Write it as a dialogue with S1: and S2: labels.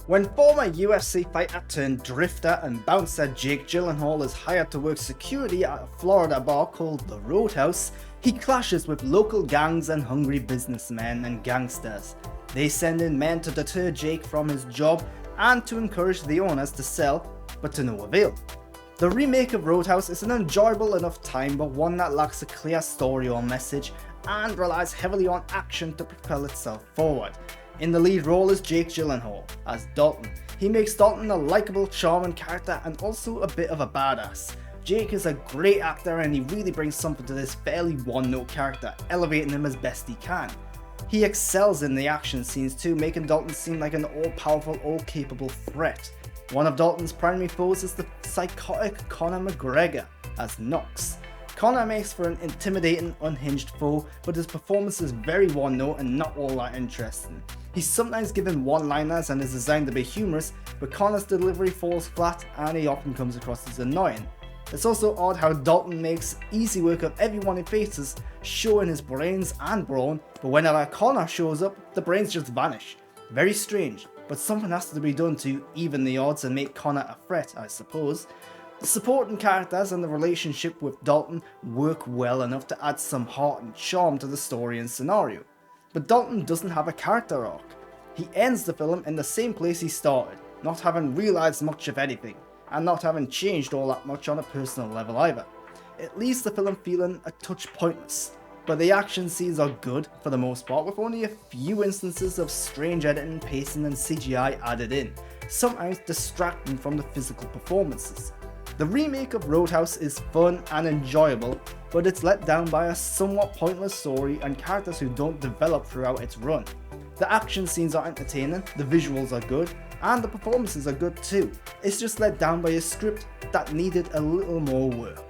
S1: When former UFC fighter turned drifter and bouncer Jake Gyllenhaal is hired to work security at a Florida bar called the Roadhouse, he clashes with local gangs and hungry businessmen and gangsters. They send in men to deter Jake from his job and to encourage the owners to sell, but to no avail. The remake of Roadhouse is an enjoyable enough time, but one that lacks a clear story or message and relies heavily on action to propel itself forward. In the lead role is Jake Gyllenhaal as Dalton. He makes Dalton a likeable, charming character and also a bit of a badass. Jake is a great actor and he really brings something to this fairly one-note character, elevating him as best he can. He excels in the action scenes too, making Dalton seem like an all-powerful, all-capable threat. One of Dalton's primary foes is the psychotic Conor McGregor as Knox. Conor makes for an intimidating, unhinged foe, but his performance is very one-note and not all that interesting. He's sometimes given one-liners and is designed to be humorous, but Conor's delivery falls flat and he often comes across as annoying. It's also odd how Dalton makes easy work of everyone he faces, showing his brains and brawn, but whenever Conor shows up, the brains just vanish. Very strange, but something has to be done to even the odds and make Conor a threat, I suppose. The supporting characters and the relationship with Dalton work well enough to add some heart and charm to the story and scenario. But Dalton doesn't have a character arc. He ends the film in the same place he started, not having realised much of anything, and not having changed all that much on a personal level either. It leaves the film feeling a touch pointless, but the action scenes are good for the most part, with only a few instances of strange editing, pacing and CGI added in, sometimes distracting from the physical performances. The remake of Roadhouse is fun and enjoyable, but it's let down by a somewhat pointless story and characters who don't develop throughout its run. The action scenes are entertaining, the visuals are good, and the performances are good too. It's just let down by a script that needed a little more work.